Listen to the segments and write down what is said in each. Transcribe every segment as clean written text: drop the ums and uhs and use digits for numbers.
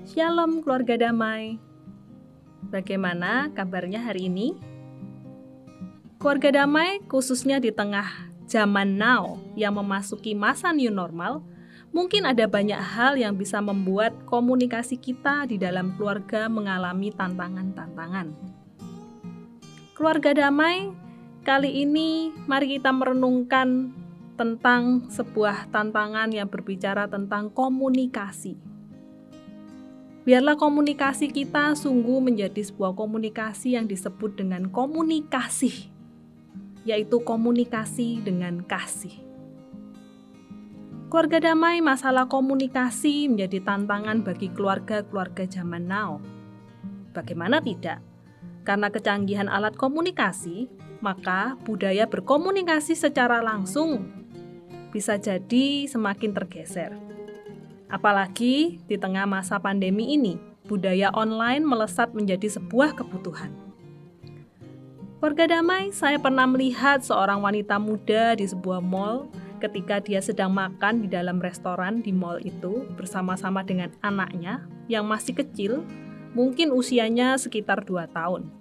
Shalom keluarga damai. Bagaimana kabarnya hari ini? Keluarga damai khususnya di tengah zaman now yang memasuki masa new normal, mungkin ada banyak hal yang bisa membuat komunikasi kita di dalam keluarga mengalami tantangan-tantangan. Keluarga damai, kali ini mari kita merenungkan tentang sebuah tantangan yang berbicara tentang komunikasi. Biarlah komunikasi kita sungguh menjadi sebuah komunikasi yang disebut dengan komunikasi, yaitu komunikasi dengan kasih. Keluarga damai, masalah komunikasi menjadi tantangan bagi keluarga-keluarga zaman now. Bagaimana tidak? Karena kecanggihan alat komunikasi, maka budaya berkomunikasi secara langsung bisa jadi semakin tergeser. Apalagi di tengah masa pandemi ini, budaya online melesat menjadi sebuah kebutuhan. Keluarga damai, saya pernah melihat seorang wanita muda di sebuah mall ketika dia sedang makan di dalam restoran di mall itu bersama-sama dengan anaknya yang masih kecil, mungkin usianya sekitar 2 tahun.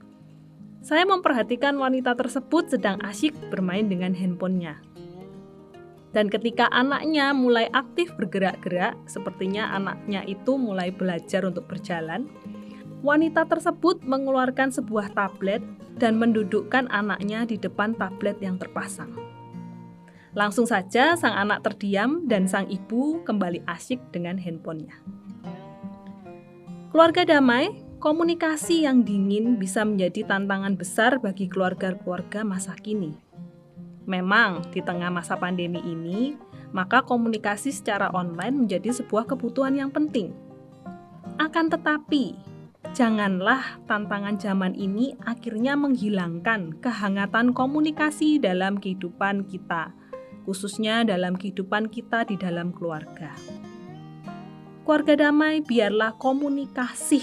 Saya memperhatikan wanita tersebut sedang asyik bermain dengan handphonenya. Dan ketika anaknya mulai aktif bergerak-gerak, sepertinya anaknya itu mulai belajar untuk berjalan, wanita tersebut mengeluarkan sebuah tablet dan mendudukkan anaknya di depan tablet yang terpasang. Langsung saja sang anak terdiam dan sang ibu kembali asyik dengan handphonenya. Keluarga damai, komunikasi yang dingin bisa menjadi tantangan besar bagi keluarga-keluarga masa kini. Memang di tengah masa pandemi ini, maka komunikasi secara online menjadi sebuah kebutuhan yang penting. Akan tetapi, janganlah tantangan zaman ini akhirnya menghilangkan kehangatan komunikasi dalam kehidupan kita, khususnya dalam kehidupan kita di dalam keluarga. Keluarga damai, biarlah komunikasi,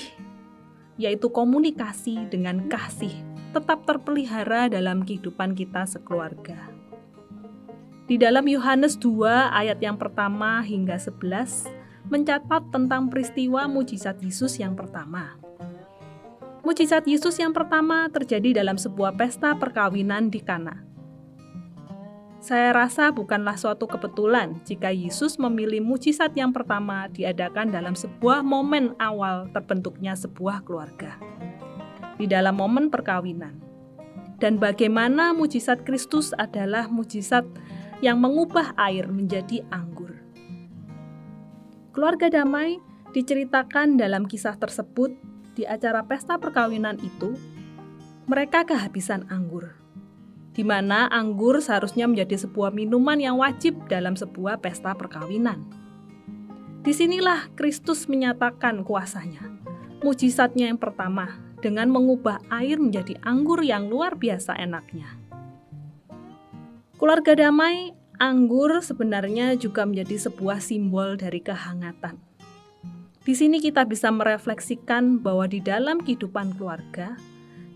yaitu komunikasi dengan kasih, tetap terpelihara dalam kehidupan kita sekeluarga. Di dalam Yohanes 2 ayat yang pertama hingga 11 mencatat tentang peristiwa mujizat Yesus yang pertama. Mujizat Yesus yang pertama terjadi dalam sebuah pesta perkawinan di Kana. Saya rasa bukanlah suatu kebetulan jika Yesus memilih mujizat yang pertama diadakan dalam sebuah momen awal terbentuknya sebuah keluarga. Di dalam momen perkawinan. Dan bagaimana mujizat Kristus adalah mujizat yang mengubah air menjadi anggur. Keluarga damai diceritakan dalam kisah tersebut di acara pesta perkawinan itu, mereka kehabisan anggur, di mana anggur seharusnya menjadi sebuah minuman yang wajib dalam sebuah pesta perkawinan. Disinilah Kristus menyatakan kuasanya, mujizatnya yang pertama, dengan mengubah air menjadi anggur yang luar biasa enaknya. Keluarga damai, anggur sebenarnya juga menjadi sebuah simbol dari kehangatan. Di sini kita bisa merefleksikan bahwa di dalam kehidupan keluarga,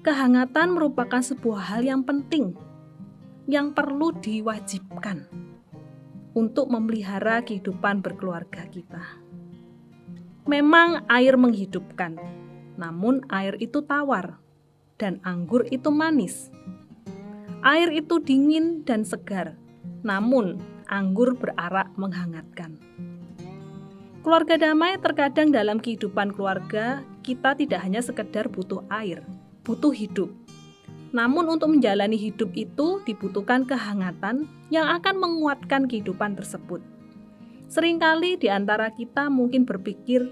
kehangatan merupakan sebuah hal yang penting, yang perlu diwajibkan untuk memelihara kehidupan berkeluarga kita. Memang air menghidupkan, namun air itu tawar, dan anggur itu manis. Air itu dingin dan segar, namun anggur berarak menghangatkan. Keluarga damai, terkadang dalam kehidupan keluarga, kita tidak hanya sekedar butuh air, butuh hidup. Namun untuk menjalani hidup itu dibutuhkan kehangatan yang akan menguatkan kehidupan tersebut. Seringkali di antara kita mungkin berpikir,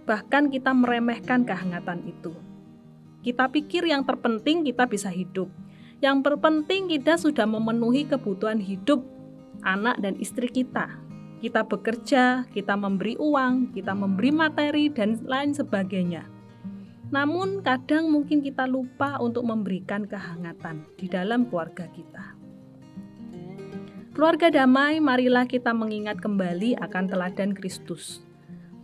bahkan kita meremehkan kehangatan itu. Kita pikir yang terpenting kita bisa hidup. Yang terpenting kita sudah memenuhi kebutuhan hidup anak dan istri kita. Kita bekerja, kita memberi uang, kita memberi materi, dan lain sebagainya. Namun kadang mungkin kita lupa untuk memberikan kehangatan di dalam keluarga kita. Keluarga damai, marilah kita mengingat kembali akan teladan Kristus.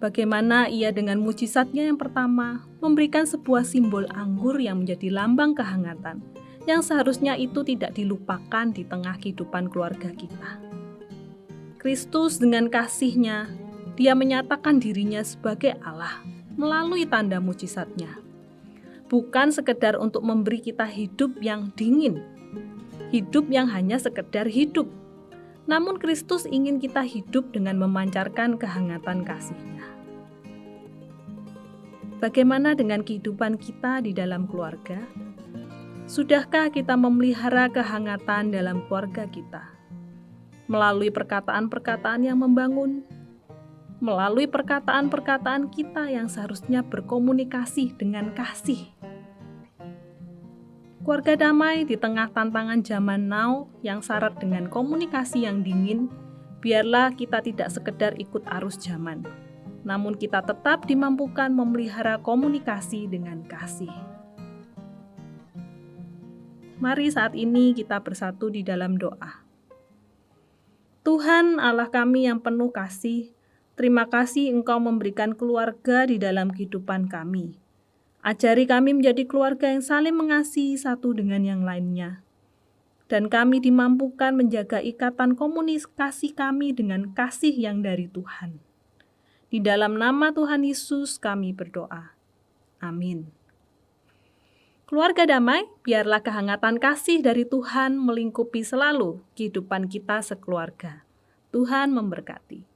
Bagaimana ia dengan mujizatnya yang pertama memberikan sebuah simbol anggur yang menjadi lambang kehangatan, yang seharusnya itu tidak dilupakan di tengah kehidupan keluarga kita. Kristus dengan kasih-Nya, Dia menyatakan dirinya sebagai Allah, melalui tanda mujizatnya. Bukan sekedar untuk memberi kita hidup yang dingin, hidup yang hanya sekedar hidup. Namun Kristus ingin kita hidup dengan memancarkan kehangatan kasih-Nya. Bagaimana dengan kehidupan kita di dalam keluarga? Sudahkah kita memelihara kehangatan dalam keluarga kita? Melalui perkataan-perkataan yang membangun, melalui perkataan-perkataan kita yang seharusnya berkomunikasi dengan kasih. Keluarga damai di tengah tantangan zaman now yang syarat dengan komunikasi yang dingin, biarlah kita tidak sekedar ikut arus zaman, namun kita tetap dimampukan memelihara komunikasi dengan kasih. Mari saat ini kita bersatu di dalam doa. Tuhan Allah kami yang penuh kasih, terima kasih Engkau memberikan keluarga di dalam kehidupan kami. Ajari kami menjadi keluarga yang saling mengasihi satu dengan yang lainnya. Dan kami dimampukan menjaga ikatan komunikasi kami dengan kasih yang dari Tuhan. Di dalam nama Tuhan Yesus kami berdoa. Amin. Keluarga damai, biarlah kehangatan kasih dari Tuhan melingkupi selalu kehidupan kita sekeluarga. Tuhan memberkati.